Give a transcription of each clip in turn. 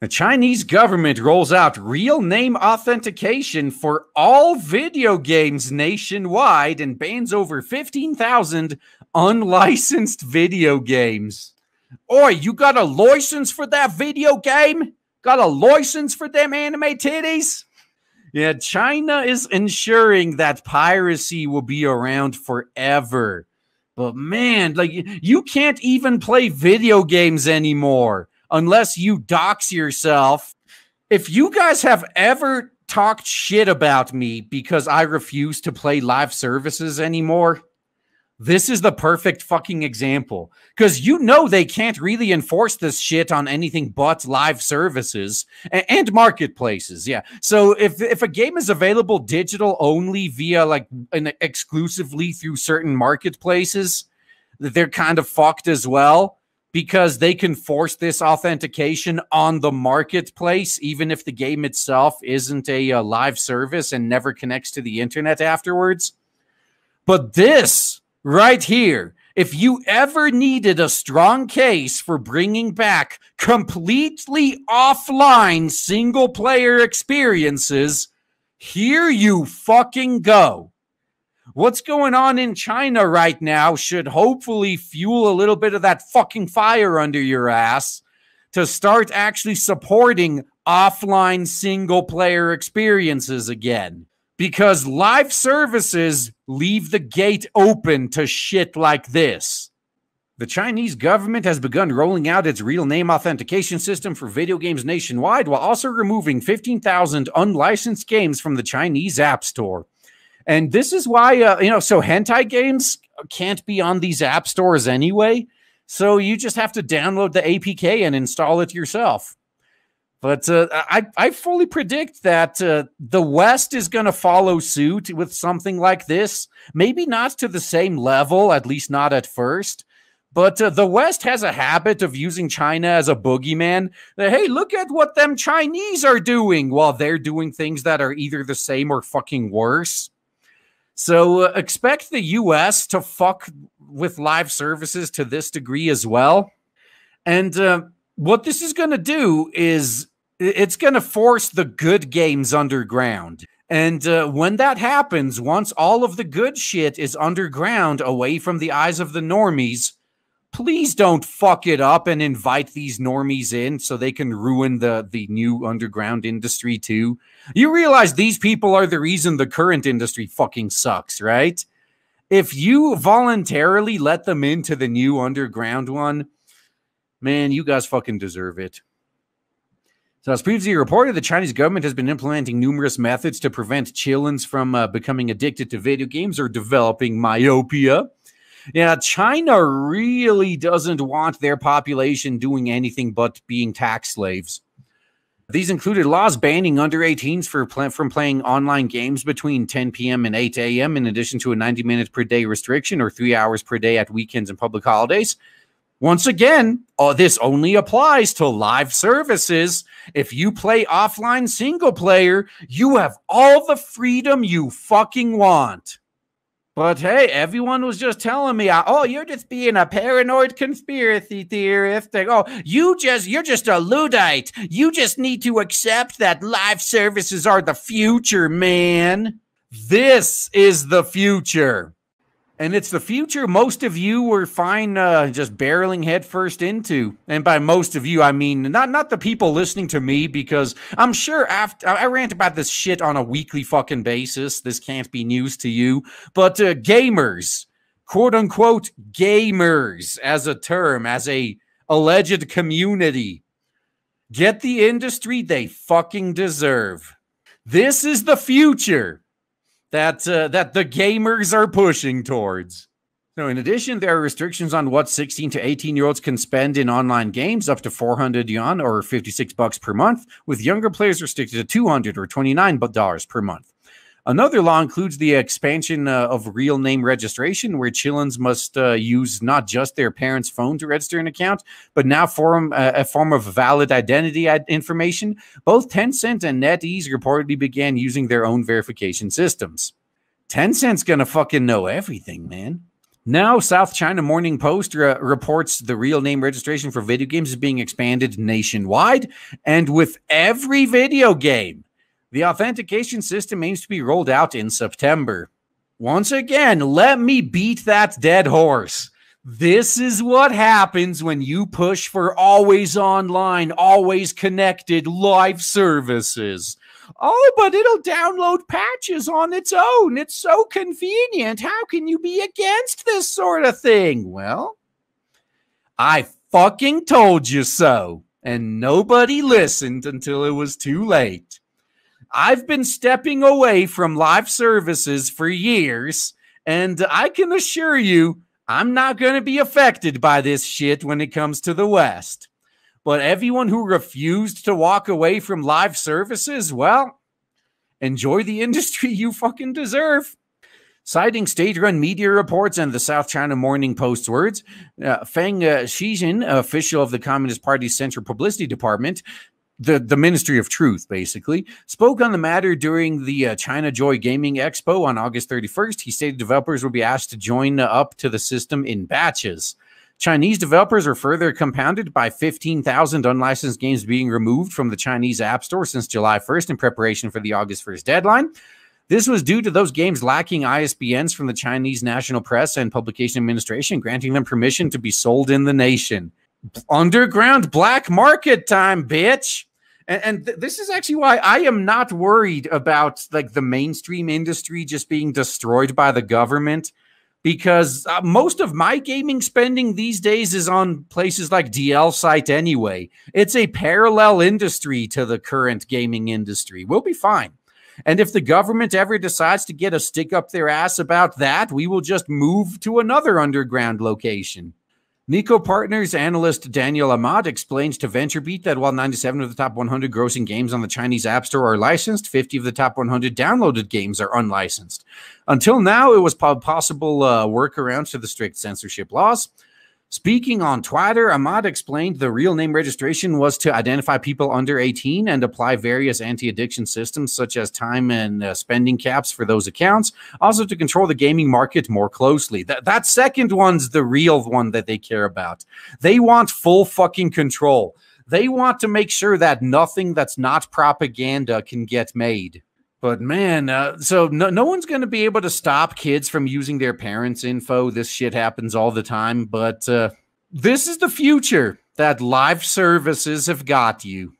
The Chinese government rolls out real name authentication for all video games nationwide and bans over 15,000 unlicensed video games. Oi, you got a license for that video game? Got a license for them anime titties? Yeah, China is ensuring that piracy will be around forever. But man, like, you can't even play video games anymore unless you dox yourself. If you guys have ever talked shit about me because I refuse to play live services anymore, this is the perfect fucking example. Because you know they can't really enforce this shit on anything but live services and marketplaces. Yeah. So if a game is available digital only via like exclusively through certain marketplaces, they're kind of fucked as well, because they can force this authentication on the marketplace, even if the game itself isn't a live service and never connects to the internet afterwards. But this right here, if you ever needed a strong case for bringing back completely offline single-player experiences, here you fucking go. What's going on in China right now should hopefully fuel a little bit of that fucking fire under your ass to start actually supporting offline single-player experiences again. Because live services leave the gate open to shit like this. The Chinese government has begun rolling out its real name authentication system for video games nationwide, while also removing 15,000 unlicensed games from the Chinese App Store. And this is why, so hentai games can't be on these app stores anyway. So you just have to download the APK and install it yourself. But I fully predict that the West is going to follow suit with something like this. Maybe not to the same level, at least not at first. But the West has a habit of using China as a boogeyman. Hey, look at what them Chinese are doing, while they're doing things that are either the same or fucking worse. So expect the US to fuck with live services to this degree as well. And what this is going to do is it's going to force the good games underground. And when that happens, once all of the good shit is underground away from the eyes of the normies, please don't fuck it up and invite these normies in so they can ruin the new underground industry too. You realize these people are the reason the current industry fucking sucks, right? If you voluntarily let them into the new underground one, man, you guys fucking deserve it. So as previously reported, the Chinese government has been implementing numerous methods to prevent chillins from becoming addicted to video games or developing myopia. Yeah, China really doesn't want their population doing anything but being tax slaves. These included laws banning under 18s from playing online games between 10 p.m. and 8 a.m., in addition to a 90 minutes per day restriction or 3 hours per day at weekends and public holidays. Once again, this only applies to live services. If you play offline single player, you have all the freedom you fucking want. But hey, everyone was just telling me, oh, you're just being a paranoid conspiracy theorist. Like, oh, you're just a Luddite. You just need to accept that live services are the future, man. This is the future. And it's the future most of you were fine just barreling headfirst into. And by most of you, I mean not the people listening to me, because I'm sure after I rant about this shit on a weekly fucking basis. This can't be news to you. But gamers, quote unquote gamers as a term, as a alleged community, get the industry they fucking deserve. This is the future that the gamers are pushing towards. So in addition, there are restrictions on what 16 to 18-year-olds can spend in online games, up to 400 yuan or $56 per month, with younger players restricted to $200 or $29 per month. Another law includes the expansion of real name registration, where chillins must use not just their parents' phone to register an account, but now form a form of valid identity information. Both Tencent and NetEase reportedly began using their own verification systems. Tencent's gonna fucking know everything, man. Now, South China Morning Post reports the real name registration for video games is being expanded nationwide, and with every video game, the authentication system aims to be rolled out in September. Once again, let me beat that dead horse. This is what happens when you push for always online, always connected live services. Oh, but it'll download patches on its own. It's so convenient. How can you be against this sort of thing? Well, I fucking told you so, and nobody listened until it was too late. I've been stepping away from live services for years, and I can assure you I'm not going to be affected by this shit when it comes to the West. But everyone who refused to walk away from live services, well, enjoy the industry you fucking deserve. Citing state-run media reports and the South China Morning Post's words, Feng Xijin, official of the Communist Party's Central Publicity Department, the Ministry of Truth, basically, spoke on the matter during the China Joy Gaming Expo on August 31st. He stated developers will be asked to join up to the system in batches. Chinese developers are further compounded by 15,000 unlicensed games being removed from the Chinese App Store since July 1st in preparation for the August 1st deadline. This was due to those games lacking ISBNs from the Chinese National Press and Publication Administration, granting them permission to be sold in the nation. Underground black market time, bitch. And this is actually why I am not worried about like the mainstream industry just being destroyed by the government, because most of my gaming spending these days is on places like DL Site anyway. It's a parallel industry to the current gaming industry. We'll be fine. And if the government ever decides to get a stick up their ass about that, we will just move to another underground location. Nico Partners analyst Daniel Ahmad explains to VentureBeat that while 97 of the top 100 grossing games on the Chinese App Store are licensed, 50 of the top 100 downloaded games are unlicensed. Until now, it was possible workarounds to the strict censorship laws. Speaking on Twitter, Ahmad explained the real name registration was to identify people under 18 and apply various anti-addiction systems such as time and spending caps for those accounts, also to control the gaming market more closely. That second one's the real one that they care about. They want full fucking control. They want to make sure that nothing that's not propaganda can get made. But man, so no one's going to be able to stop kids from using their parents' info. This shit happens all the time. But this is the future that live services have got you.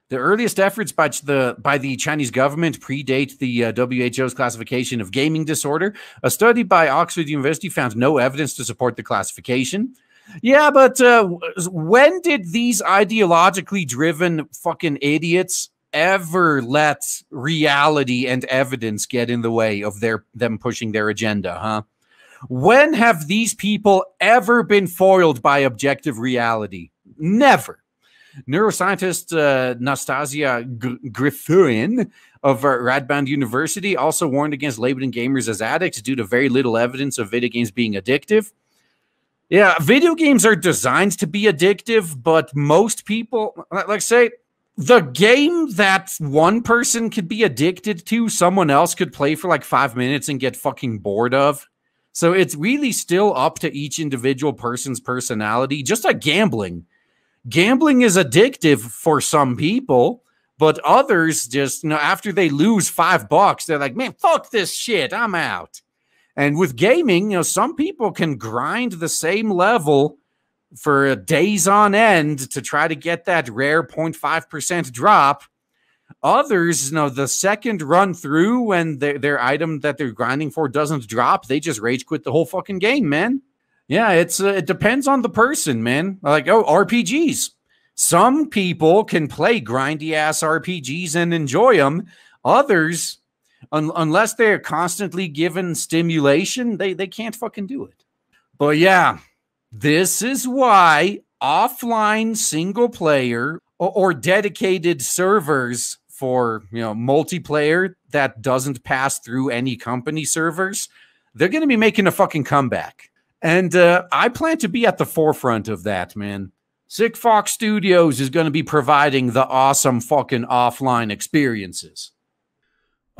The earliest efforts by the Chinese government predate the WHO's classification of gaming disorder. A study by Oxford University found no evidence to support the classification. Yeah, but when did these ideologically driven fucking idiots ever let reality and evidence get in the way of them pushing their agenda, huh? When have these people ever been foiled by objective reality? Never. Neuroscientist Nastasia Griffin of Radboud University also warned against labeling gamers as addicts due to very little evidence of video games being addictive. Yeah, video games are designed to be addictive, but most people, like say, the game that one person could be addicted to, someone else could play for like 5 minutes and get fucking bored of. So it's really still up to each individual person's personality, just like gambling. Gambling is addictive for some people, but others just, after they lose $5, they're like, man, fuck this shit, I'm out. And with gaming, some people can grind the same level for days on end to try to get that rare 0.5% drop. Others, the second run through when their item that they're grinding for doesn't drop, they just rage quit the whole fucking game, man. Yeah, it depends on the person, man. Like, RPGs. Some people can play grindy-ass RPGs and enjoy them. Others, unless they're constantly given stimulation, they can't fucking do it. But yeah, this is why offline single player or dedicated servers for multiplayer that doesn't pass through any company servers, they're going to be making a fucking comeback. And I plan to be at the forefront of that, man. Sick Fox Studios is going to be providing the awesome fucking offline experiences.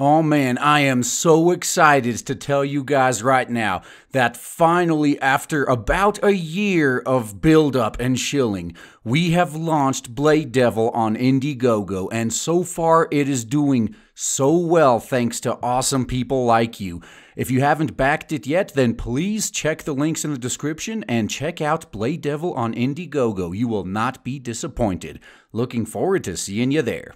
Oh man, I am so excited to tell you guys right now that finally, after about a year of build-up and shilling, we have launched Blade Devil on Indiegogo, and so far it is doing so well thanks to awesome people like you. If you haven't backed it yet, then please check the links in the description and check out Blade Devil on Indiegogo. You will not be disappointed. Looking forward to seeing you there.